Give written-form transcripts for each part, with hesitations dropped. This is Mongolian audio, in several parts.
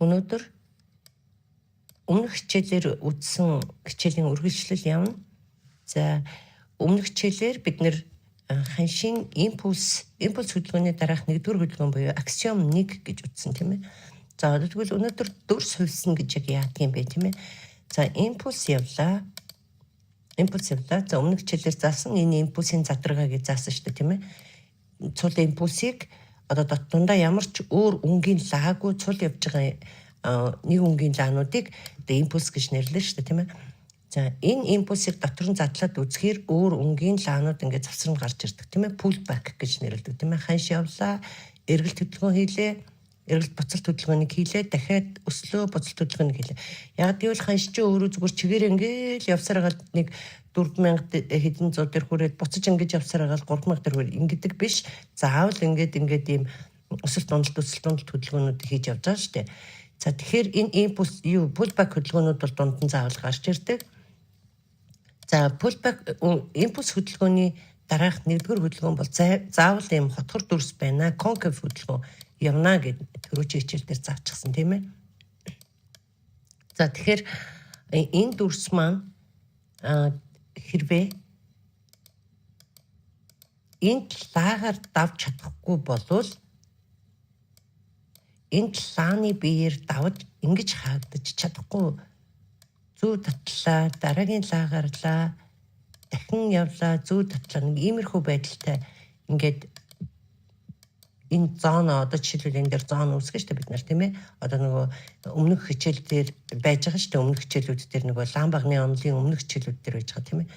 Өнөөдөр өмнөх хичээлээр үзсэн хичээлийн үргэлжлэл явна. За өмнөх хичээлээр бид нэр ханшийн импульс хөдөлгөөний дараах нэгдүгээр хөдөлгөөн буюу аксиом 1 гэж үзсэн тийм ээ. За тэгвэл өнөөдөр дүрс хувьсан гэж яг яадаг юм бэ тийм ээ. За импульс явлаа. За өмнөх хичээлээр заасан энэ импульсийн задрагаа гэж заасан шүү дээ тийм ээ. Цул импульсийг одоо дундаа ямар ч өөр өнгийн лаагүй цул явж байгаа нэг өнгийн лаануудыг одоо импульс гэж нэрлэв шүү дээ тийм ээ. За энэ импульсыг дотор нь задлаад үзэхээр өөр өнгийн лаанууд ингээд завсранд гарч ирдэг тийм ээ. Pullback гэж нэрлэдэг тийм ээ. Ханш явлаа, эргэлт хөдөлгөөн хийлээ, эргэлт буцалт хөдөлгөөнийг хийлээ, дахиад өслөө буцалт хөдөлгөөнийг хийлээ. Яг гэвэл ханш чи өөрөө зүгээр чигээр ингээд явсаар гал нэг 4,000 хэдэн зуун дээр хүрээд буцаж ингэж явсаар гал 3,000 дээр хүрээд ингэдэг биш. Заавал ингээд ийм өсөлт дундалт хөдөлгөөнүүд хийж явж байгаа шүү дээ. За тэгэхээр энэ импульс pullback хөдөлгөөнүүд бол дунд нь заавал гарч ирдэг. За pullback импульс хөдөлгөөний дараах нэгдүгээр хөдөлгөөн бол заавал ийм хотгор дүрс байна. Concave хөдөлгөөн явна гэдэг төрөчийн хичээл дээр заачсан тийм ээ. За тэгэхээр энэ дүрс маань хэрвээ энэ талаагаар давж чадахгүй болвол энэ талааны биеэр давж ингэж хаагдаж чадахгүй зүү татлаа дараагийн лаагарлаа дахин явлаа зүү татлаа нэг иймэрхүү байдалтай ингээд энэ зоно одоо жишээлбэл энэ дээр зоно үүсгэж штэ бид нар тийм ээ одоо нөгөө өмнөх хичээл дээр байж байгаа штэ өмнөх хичээлүүд дээр нөгөө лам багны онлын өмнөх хичээлүүд дээр байж байгаа тийм ээ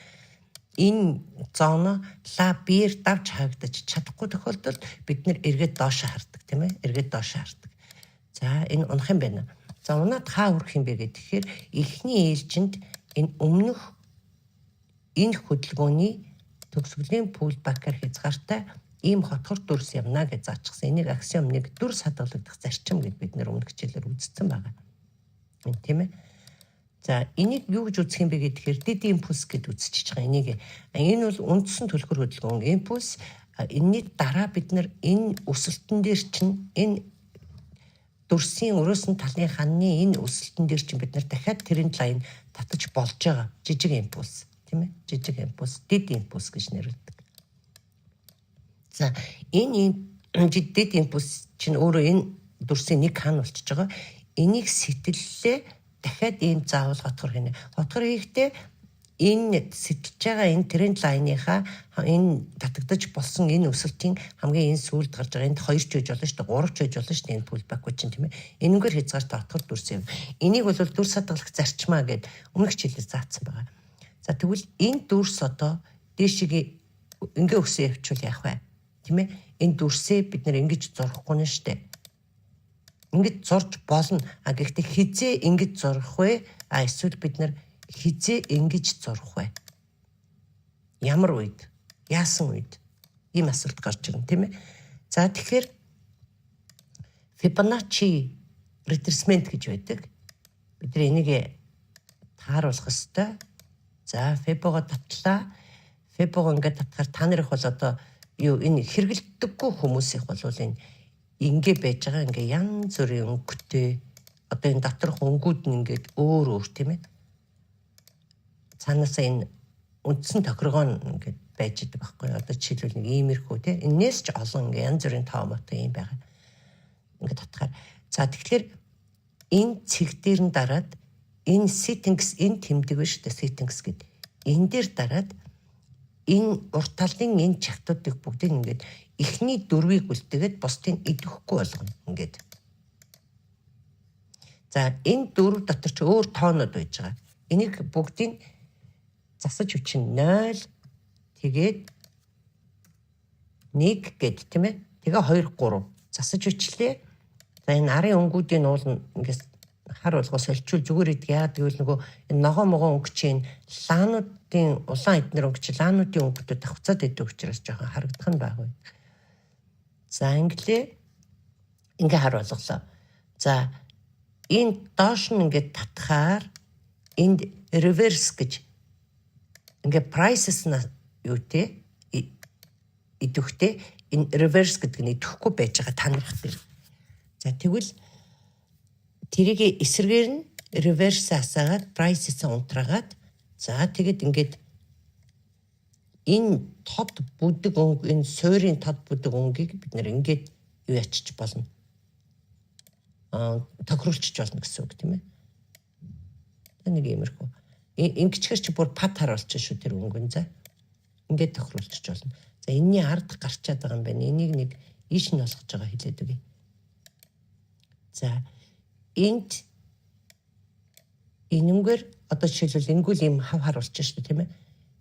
энэ зоно ла биер давж хаагдаж чадахгүй тохиолдолд бид нэр эргээд доошо хардаг тийм ээ эргээд доошо хардаг. За энэ унах юм байна. За унаад хаа хүрэх юм бэ гэхээр эхний ээлжинд энэ өмнөх энэ хөдөлгөөний төгсгөлийн pullback-аар хязгаартай ийм хотгор дүрс явна гэж заачсан. Энийг аксиом 1 дүрс хадгалагдах зарчим гэж бид нэр өмнөх хичээлээр үзсэн байгаа. Энэ тийм ээ. За энийг юу гэж үзэх юм бэ гэхээр дид импульс гэд үзчихэж байгаа. Энийг энэ бол үндсэн түлхэр хөдөлгөөн импульс. Энэний дараа бид нар энэ өсөлтөн дээр чинь энэ дүрсийн өрөөсөн талын ханны энэ өсөлтөн дээр чинь бид нар дахиад тренд лайн татаж болж байгаа. Жижиг импульс тийм ээ. Жижиг импульс, дид импульс гэж нэрлэдэг. За энэ дид импульс чинь өөрөө энэ дүрсийн нэг хан болчихж байгаа. Энийг сэтэллээ дахиад ийм заавал хотгор хийнэ. Хотгор хийхдээ энэ сэтэлж байгаа энэ тренд лайныхаа энэ татагдаж болсон энэ өсөлтийн хамгийн энэ сүүлд гарч байгаа энд 2 ч байж болно шүү дээ 3 ч байж болно шүү дээ энэ pullback чинь тийм ээ энэгээр хязгаартай хотгор дүрс юм. Энийг бол дүрс хадгалах зарчмаа гэд өмнөх хичээлээр заасан байгаа. За тэгвэл энэ дүрс одоо дээшгээ ингээ өсөө явуул яах вэ? Тийм ээ энэ дүрсээ бид нэр ингэж зурхгүй нь шүү дээ. Ингэж зурж болно. Гэхдээ хизээ ингэж зурах вэ? Эсвэл бид нэр хизээ ингэж зурах вэ? Ямар үед? Яасан үед? Ийм асуулт гарч ирнэ тийм ээ. За тэгэхээр Fibonacci retracement гэж байдаг. Бид энийг тааруулах ёстой. За Fibо-го татлаа. Fibо-го ингээд татхаар та нарыг бол одоо юу энэ хэрэгэлдэггүй хүмүүс их бол энэ ингээ байж байгаа ингээ янз бүрийн өнгөтэй одоо энэ доторх өнгүүд нь ингээд өөр тийм ээ. Цаанаасаа энэ үндсэн тохиргоо нь ингээд байж байгаа байхгүй юу? Одоо жишээлбэл нэг иймэрхүү тийм энэс ч олон ингээ янз бүрийн тоомотой юм байгаа. Ингээд татхаар. За тэгэхээр энэ цэг дээр нь дараад энэ settings энэ тэмдэг биш үү settings гэдэг. Энэ дээр дараад энэ урт талын энэ чагтуудыг бүгдийг ингээд эхний дөрвийг үлдээгээд бусдыг идэвхгүй болгоно ингээд. За энэ дөрв дотор ч өөр тоонууд байж байгаа. Энийг бүгдийг засаж хүчин 0 тэгээд 1 гэд тийм ээ. Тэгээ 2 3 засаж хүчлээ. За энэ арын өнгүүдийн уул нь ингээд хар болгоо соличул зүгээр идэх яагаад гэвэл нөгөө энэ ногоо могоо өнгө чинь лаануудын улаан эднэр өнгө чинь лаануудын өнгөтэй давхцаад идэв учраас жоохон харагдах нь баг. За инглээ ингээ хар болголоо. За энэ доош нь ингээ татхаар энд reverse гэж ингээ prices на юу те идэвхтэй энэ reverse гэдэг нь идэвхгүй байж байгаа танарах дээр. За тэгвэл тэрийг эсрэгээр нь reverse асаагаад price-ээс унтраагаад за тэгээд ингээд энэ тод бүдэг өнгө энэ суурийн тод бүдэг өнгийг бид нэр ингээд юу ячиж болно. Тохируулчих болно гэсэн үг тийм ээ. Нэг иймэрхүү. Ингэчгэр чи бүр пат харуулчих шүү тэр өнгөн за. Ингээд тохируулчих болно. За энэний ард гарчаад байгаа юм байна. Энийг нэг ийш нь болгож байгаа хэлээд үгүй. За энд энэнгээр одоо жишээлбэл энгүүл юм хав харуулчих шүү тийм ээ.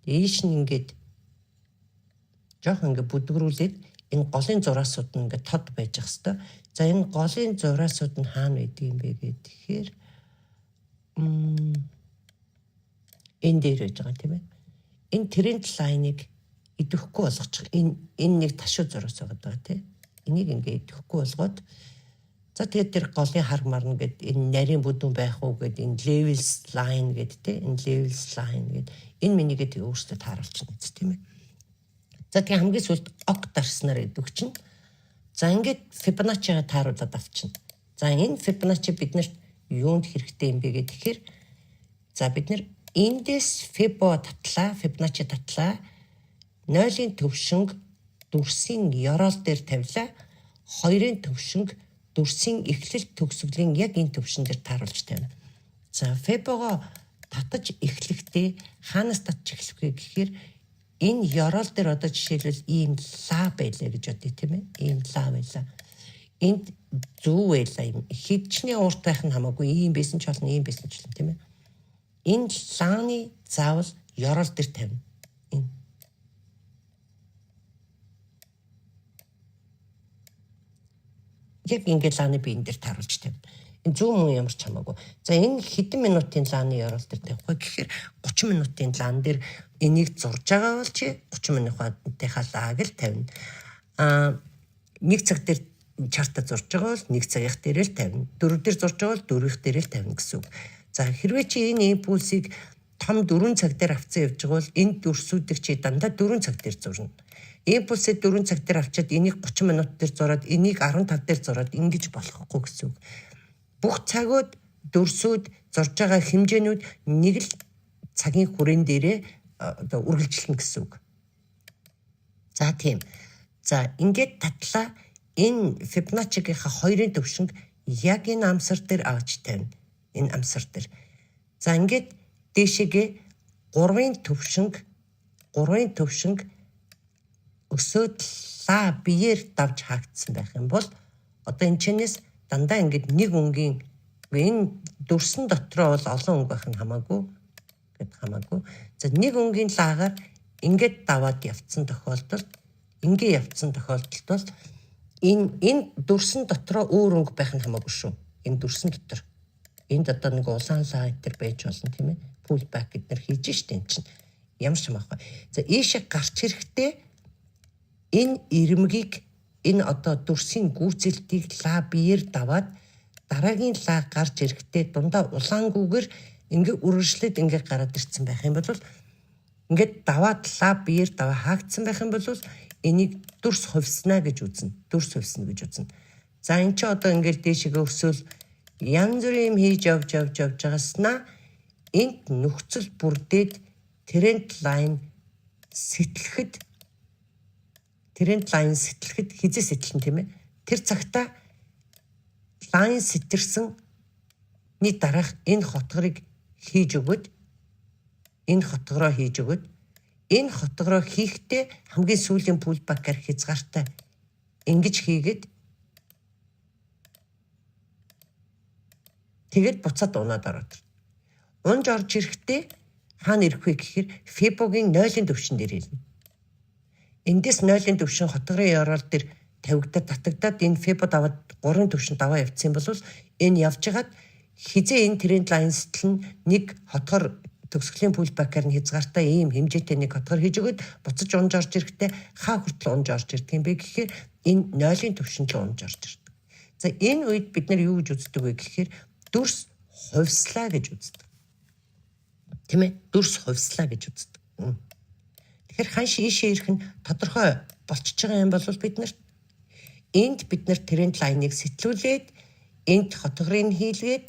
Тэгээ ийш нь ингээд жоохон ингээд бүдгрүүлээд энэ голын зураасууд нь ингээд тод байж ах хэвээр. За энэ голын зураасууд нь хаана байдаг юм бэ гэхээр энэ дээр байж байгаа тийм ээ. Энэ тренд лайныг идэвхгүй болгочих. Энэ нэг ташуу зураас байгаа тийм. Энийг ингээд идэвхгүй болгоод за тэгээд тэр голын хар марна гэд энэ нарийн бүдүүн байх уу гэд энэ levels line гэд тийм. Энэ levels line гэд энэ минийгээ тэг өөрсдөө тааруулчихна гэсэн тийм ээ. За тэгээ хамгийн сүүлд ок дарснаар идэв чинь. За ингээд Fibonacci-га тааруулаад авчихна. За энэ Fibonacci биднэрт юунд хэрэгтэй юм бэ гэхээр за бид нар эндээс Fibonacci татлаа 0-ийн төвшинг дүрсийн ёроол дээр тавилаа. 2-ын төвшинг дүрсийн эхлэл төгсгөлийн яг энэ төвшин дээр тааруулж тавина. За Fibonacci татаж эхлэхдээ хаанаас татж эхлэх вэ гэхээр энэ ёроол дээр одоо жишээлбэл ийм ла байлаа гэж бодъё тийм ээ. Ийм ла байлаа. Энд зүү байлаа юм. Хэдчний урт байх нь хамаагүй ийм байсан ч болно, ийм байсан ч болно тийм ээ. Энэ лааны заавал ёроол дээр тавина. Энэ яг ингээд лааны биен дээр тааруулж тавина. Энэ зүү мөн ямар ч хамаагүй. За энэ хэдэн минутын лааны ёроол дээр тавих вэ гэхээр 30 минутын лаан дээр энийг зурж байгаа бол чи 30 минутынхаа лааг л тавина. Нэг цаг дээр чарта зурж байгаа бол нэг цагийнх дээр л тавина. 4 дээр зурж байгаа бол 4-ийнх дээр л тавина гэсэн үг. За хэрвээ чи энэ импульсыг том 4 цаг дээр авцсан явж байгаа бол энэ дүрсүүдийг чи дандаа 4 цаг дээр зурна. Импульсээ 4 цаг дээр авчаад энийг 30 минут дээр зураад энийг 15 дээр зураад ингэж болохгүй гэсэн үг. Бүх цагууд дүрсүүд зурж байгаа хэмжээнүүд нэг л цагийн хүрээнд дээрээ одоо үргэлжлэнэ гэсэн үг. За тийм. За ингээд татлаа энэ Fibonacci-гийнхаа 2-ын төвшинг яг энэ амсар дээр авч тавина. Энэ амсар дээр. За ингээд дээшээгээ 3-ын төвшинг өсөөд ла биеэр давж хаагдсан байх юм бол одоо энэ чинээс дандаа ингээд нэг өнгийн энэ дүрсэн дотроо бол олон өнгө байх нь хамаагүй. За нэг өнгийн лагаар ингээд даваад явцсан тохиолдолд бол энэ дүрсэн дотроо өөр өнгө байх нь хамаагүй шүү. Энэ дүрсэн дотор. Энд одоо нэг улаан лаа энэ байж болно тийм ээ. Pull back гэдэр хийж штэ энэ чинь. Ямар ч хамаагүй. За ийшээ гарч ирэхдээ энэ ирмэгийг энэ одоо дүрсийн гүйцэлтийг ла биеэр даваад дараагийн лаа гарч ирэхдээ дундаа улаангүйгээр ингээ үргэлжлээд ингээ гараад ирсэн байх юм бол ингээд даваад ла биеэр даваа хаагдсан байх юм бол энийг дүрс хувьснаа гэж үзнэ. Дүрс хувьсна гэж үзнэ. За эн чи одоо ингээд дээшгээ өсөөл янз бүрийн юм хийж явж байгааснаа энд нөхцөл бүрдээд тренд лайн сэтлэхэд хизээ сэтлэн тийм ээ. Тэр цагта лайн сэтэрсэн дараах энэ хотгорыг хийж өгöd энэ хотгороо хийхдээ хамгийн сүүлийн pullback-аар хязгаартай ингэж хийгээд тэгээд буцаад унаад ороод. Унж орж ирэхдээ хаана ирэх вэ гэхээр Fibonacci-гийн 0-ын төвшин дээр хэлнэ. Эндээс 0-ын төвшин хотгорын ёроол дээр татагдаад энэ Fibonacci даваад 3-ын төвшин даваа явцсан бол энэ явж хагаад хизээ энэ тренд лайн сэтэл нэг хотгор төгсгөлийн pullback-аар нь хязгаартай ийм хэмжээтэй нэг хотгор хийж өгöd буцаж унж орж ирэхдээ хаа хүртэл унж орж ирдэг юм бэ гэхээр энэ 0-ын төвшин л унж орж ирдэг. За энэ үед бид нар юу гэж үздэг вэ гэхээр дүрс хувьслаа гэж үздэг. Тийм ээ? Дүрс хувьслаа гэж үздэг. Тэгэхээр ханш ийшээ ирэх нь тодорхой болчихж байгаа юм бол бид нар тренд лайныг сэтлүүлээд энд хотгорыг хийлгээд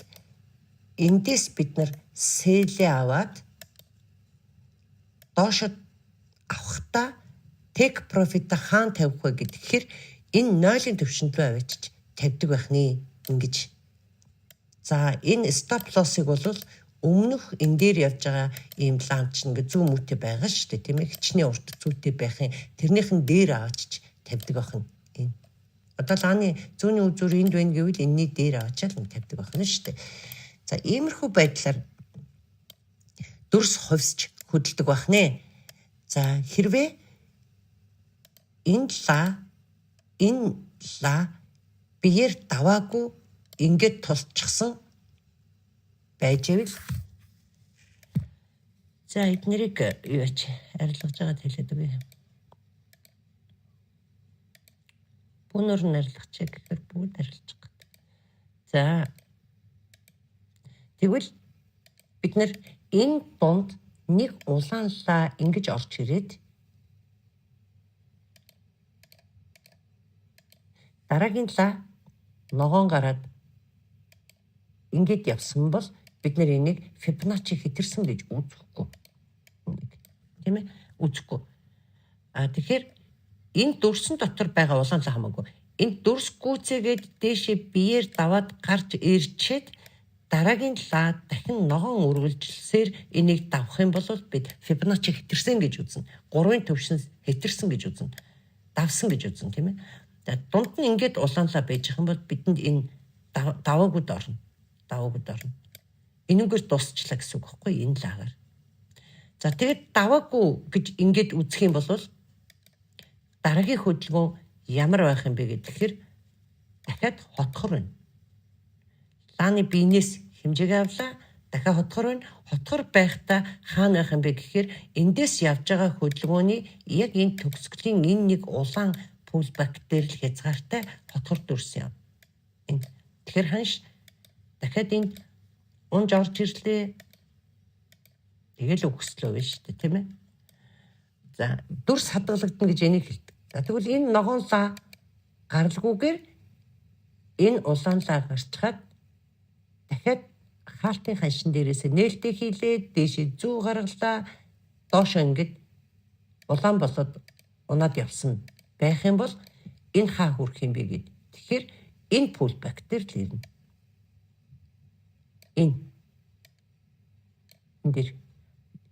эндээс бид нар сэлээ аваад доошо авахта take profit хаан тавих вэ гэхээр энэ 0-ын төвшөнд рүү авчиж тавьдаг байх нэ ингэж. За энэ stop loss-ыг бол өмнөх энэ дээр явж байгаа ийм ланч ингээ зүүн мөтө байгаа шүү дээ тийм ээ. Хичнээн урт зүйтэй байхын тэрнийхэн дээр авчиж тавьдаг байх нь энэ. Одоо лааны зүүнний үзүүр энд байна гэвэл энэний дээр аваачаал нэг тавьдаг байх нь шүү дээ. За иймэрхүү байдлаар дүрс хувьсч хөдөлдөг байх нэ. За хэрвээ энэ ла биеэр даваагүй ингээд тулчихсан байж ивэл за эднэрийг юу яач арилгаж байгаад хэлээд үгүй. Бүүнөр нь арилгачих гэхээр бүгд арилж байгаа. За тэгвэл бид нэр энэ дунд нэг улаанлаа ингэж орж ирээд дараагийн ла ногоон гараад ингээд явсан бол бид нэр энийг Fibonacci хэтэрсэн гэж үзэхгүй. Тийм ээ? Үзэхгүй. Тэгэхээр энэ дүрсэн дотор байгаа улаан ла хамаагүй. Энэ дүрс гүйцээгээд дээшээ биеэр даваад гарч ирчээд дараагийн ла дахин ногоон үргэлжилсээр энийг давах юм бол бид Fibonacci хэтэрсэн гэж үзнэ. 3-ын төвшин хэтэрсэн гэж үзнэ. Давсан гэж үзнэ, тийм ээ? Дунд нь ингээд улаан ла байж байгаа юм бол бидэнд энэ даваагууд орно. Энүүгээр дуусчлаа гэсэн үг байхгүй энэ лагаар. За тэгээд даваагүй гэж ингээд үзэх юм бол дараагийн хөдөлгөөн ямар байх юм бэ гэхээр дахиад хотхор байна. Лааны биенээс хэмжээг авлаа, дахиад хотхор байна. Хотхор байхдаа хаана байх юм бэ гэхээр эндээс явж байгаа хөдөлгөөний яг энэ төгсгөлийн энэ нэг улаан pullback дээр л хязгаартай хотхор дүрс юм. Тэгэхээр ханш дахиад энэ унж орж ирлээ. Тэгэл өгслөө байна шүү дээ, тийм ээ. За дүрс хадгалагдана гэж энийг хэлдэг. За тэгвэл энэ ногоон лаа гаралгүйгээр энэ улаан лаа гарчхаад дахиад хаалтын ханшин дээрээс нээлттэй хийлээд дээшээ зүү гаргалаа. Доошоо ингээд улаан болоод унаад явсан байх юм бол энэ хаа хүрэх юм бэ гэд. Тэгэхээр энэ pullback дээр л ирнэ.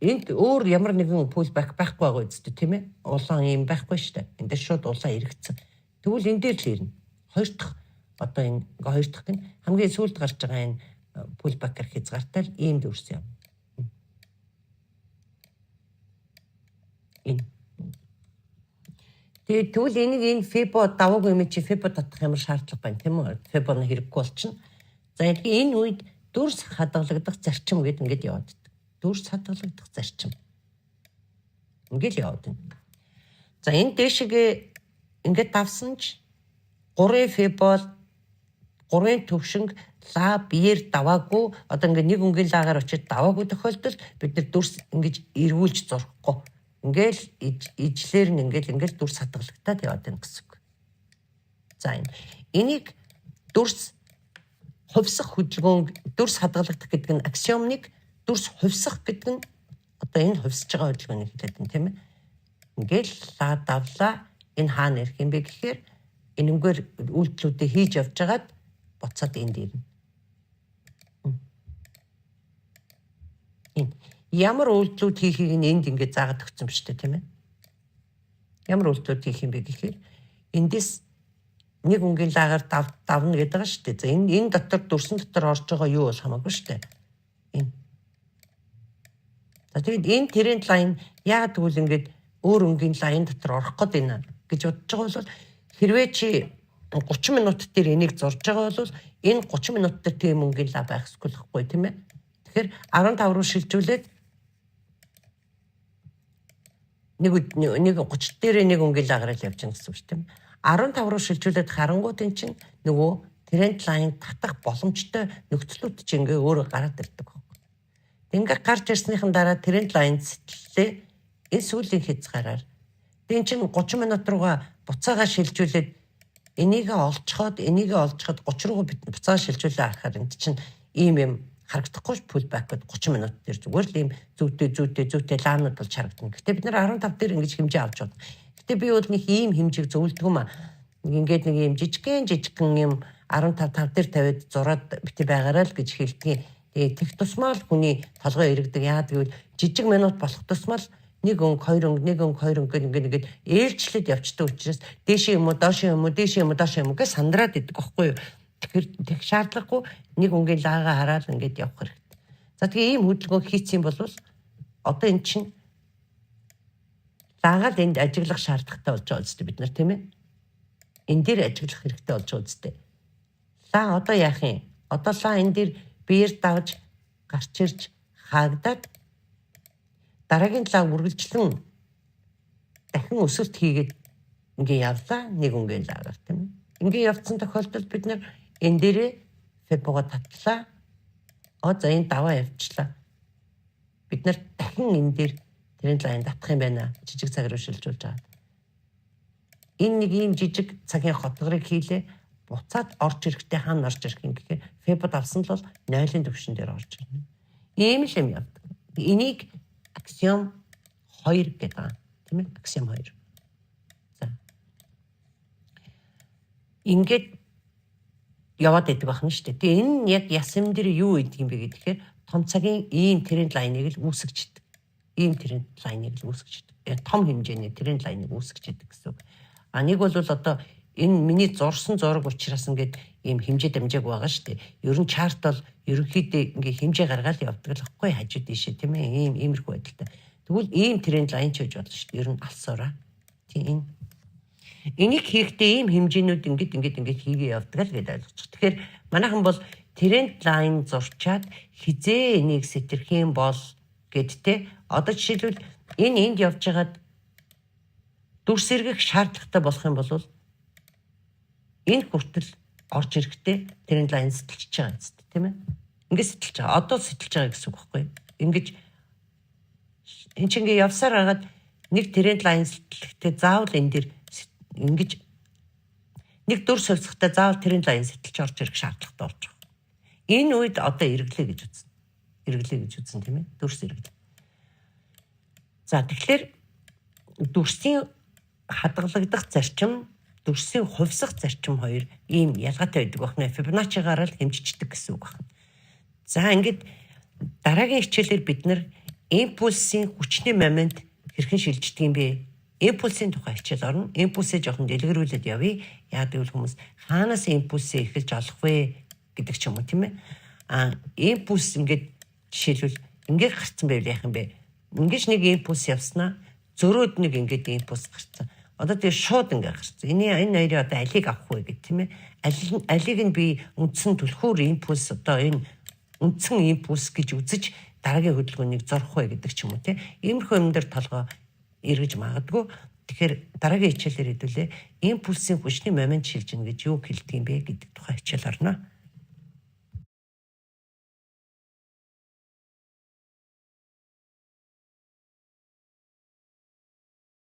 Энд өөр ямар нэгэн pullback байхгүй байгаа үстэй тийм ээ. Улаан юм байхгүй шүү дээ. Энд дээр шууд улаан эргэцэн. Тэгвэл энэ дээр л ирнэ. Хоёр дахь одоо энэ хоёр дахь нь хамгийн сүүлд гарч байгаа энэ pullback-аар хязгаартай л ийм дүрс юм. Тэгвэл энийг энэ Fibo даваагүй юм чи Fibo татах ямар шаардлага байна тийм үү? Fibo нь хэрэггүй болчихно. За энэ үед дүрс хадгалагдах зарчим гэдэг ингээд яваад байдаг. Дүрс хадгалагдах зарчим. Ингээд яваад байна. За энэ дэшигээ ингээд давсан ч 3 Fibo 3-ын төвшинг ла биеэр даваагүй одоо ингээд нэг өнгийн лагаар очиж даваагүй тохиолдолд бид нар дүрс ингэж эргүүлж зурхгүй. Ингээл ижлэр нь ингээл дүрс хадгалагдаад яваад байна гэсэн үг. За энийг дүрс хувьсах хөдөлгөөн дүрс хадгалагдах гэдэг нь аксиомник дүрс хувьсах гэдэг нь одоо энэ хувьсж байгаа хөдөлгөөнийг хэлээд байна тийм ээ. Ингээл ла давлаа энэ хаана ирэх юм бэ гэхээр энэгээр үйлдэлүүдээ хийж явж байгаад буцаад энд ирнэ. Ямар үйлдэлүүд хийхийг нь энд ингээд заагаад өгсөн ба шүү дээ тийм ээ. Ямар үйлдэлүүд хийх юм бэ гэхээр эндээс нэг өнгийн лагаар давна гэдэг байгаа шүү дээ. За энэ дотор дүрсэн дотор орж байгаа юу бол хамаагүй шүү дээ. Энэ. За тэгээд энэ тренд лайн яагаад тэгвэл ингээд өөр өнгийн лайн дотор орох гээд байна гэж бодож байгаа бол хэрвээ чи 30 минут дээр энийг зурж байгаа бол энэ 30 минут дээр тийм өнгийн ла байх эсвэл хэвгүй тийм ээ. Тэгэхээр 15 руу шилжүүлээд нэг 30 дээр нэг өнгийн лагаар л явж байгаа гэсэн үг шүү дээ. 15 руу шилжүүлээд харангуут эн чинь нөгөө тренд лайн татах боломжтой нөхцлүүд чинь ингээ өөрөө гараад ирдэг байхгүй. Ингээ гарч ирснийхэн дараа тренд лайн сэтэллээ энэ сүүлийн хязгаараар энэ чинь 30 минут руугаа буцаага шилжүүлээд энийг олцоход 30 руу бид буцаа шилжүүлээ харахаар энэ чинь ийм юм харагдахгүй pullback гэд 30 минут дээр зүгээр л ийм зүйтэй лаанууд болж харагдана. Гэтэ бид нар 15 дээр ингэж хэмжээ авч байна. Гэтэ би бол нэг ийм хэмжээг зөвлөдөг юм аа. Ингээд нэг ийм жижигхэн юм 15 дээр тавиад зураад бити байгаарай л гэж хэлдэг. Тэгээ тех тусмаа л хүний толгой иргэдэг. Яагаад гэвэл жижиг минут болох тусмаа л нэг өнг хоёр өнг ингээд ээлжлээд явцдаг учраас дээш юм уу доош юм уу гэж сандраад идэг байхгүй юу. Тэгэхээр тех шаардлагагүй нэг өнгийн лаагаа хараад ингээд явах хэрэгтэй. За тэгээ ийм хөдөлгөөн хийцэн бол одоо эн чинь лаагаад энд ажиглах шаардлагатай болж байгаа үстэй бид нар тийм ээ. Энэ дээр ажиглах хэрэгтэй болж байгаа үстэй. Лаа одоо яах юм? Одоо лаа энэ дээр биер давж гарч ирж хаагдаад дараагийн лаа үргэлжлэн дахин өсөлт хийгээд ингээ явлаа нэг өнгийн лаагаар тийм ээ. Ингээ явцсан тохиолдолд бид нар энэ дээрээ фебуга татлаа. За энэ даваа явчлаа. Бид нар дахин энэ дээр тэрэн лайн татах юм байна. Жижиг цаг руу шилжүүлж байгаа. Энэ нэг ийм жижиг цагийн хотгорыг хийлээ. Буцаад орж ирэхдээ хаана орж ирэх юм гэхээр фебуд авсан л бол 0-ын төвшин дээр орж ирнэ. Ийм л юм явдаг. Энийг аксиом 2 гэдэг байгаа. Тийм ээ? Аксиом 2. За. Ингээд яваад байдаг байна шүү дээ. Тэгээ энэ яг ясам дээр юу гэдэг юм бэ гэхээр том цагийн ийм тренд лайныг л үүсгэждэг. Ийм тренд лайныг л үүсгэждэг. Том хэмжээний тренд лайныг үүсгэждэг гэсэн үг. Нэг бол одоо энэ миний зурсан зураг учраас ингээд ийм хэмжээ дамжааг байгаа шүү дээ. Ер нь чарт бол ерөнхийдөө ингээ хэмжээ гаргаад явдаг л байхгүй хажууд ишээ тийм ээ. Иймэрхүү байдалтай. Тэгвэл ийм тренд лайн ч гэж болно шүү дээ. Ер нь алсаараа. Тийм. Энийг хийхдээ ийм хэмжээнүүд ингээд хийгээ явдаг л гэдэг ойлгочих. Тэгэхээр манайхан бол тренд лайн зурчаад хизээ энийг сэтэрх юм бол гэдтэй. Одоо жишээлбэл энд явж байгаад дүрс эргэх шаардлагатай болох юм бол энэ хүртэл орж ирэхдээ тренд лайн сэтэлж байгаа юм тийм ээ. Ингээд сэтэлж байгаа. Одоо сэтэлж байгаа гэсэн үг байхгүй юу? Ингээд энэ чинь ингээд явсаар хагаад нэг тренд лайн сэтэлэхдээ заавал энэ дэр ингэж нэг дүр сольцохтой заавал тренд лайн сэтэлж орж ирэх шаардлагатай болж байгаа. Энэ үед одоо эргэлээ гэж үзнэ тийм ээ. Дүрс эргэлээ. За тэгэхээр дүрсийн хадгалагдах зарчим, дүрсийн хувьсах зарчим хоёр ийм ялгаатай байдаг байна. Фибоначчигаар л хэмжиждэг гэсэн үг байна. За ингээд дараагийн хичээлээр бид нар импульсийн хүчний момент хэрхэн шилждэг юм бэ? Импульсийн тухай хичээл орно. Импульсээ жоохон дэлгэрүүлээд явъя. Яагаад гэвэл хүмүүс хаанаас импульсээ эхэлж олох вэ гэдэг ч юм уу тийм ээ. Импульс ингээд жишээлбэл ингээд гарцсан байвал яах юм бэ? Ингээд нэг импульс явснаа зөрөөд нэг ингээд импульс гарцсан. Одоо тэгээ шууд ингээд гарцсан. Энэ хоёрын одоо алийг авах вэ гэх тийм ээ. Алийг нь би үндсэн түлхүүр импульс одоо энэ үндсэн импульс гэж үзэж дараагийн хөдөлгөөнийг зорох вэ гэдэг ч юм уу тийм. Иймэрхүү юм дээр толгой эргэж магадгүй. Тэгэхээр дараагийн хичээлээр хэдүүлээ импульсийн хүчний момент шилжинэ гэж юу хэлдэг юм бэ гэдэг тухай хичээл орно.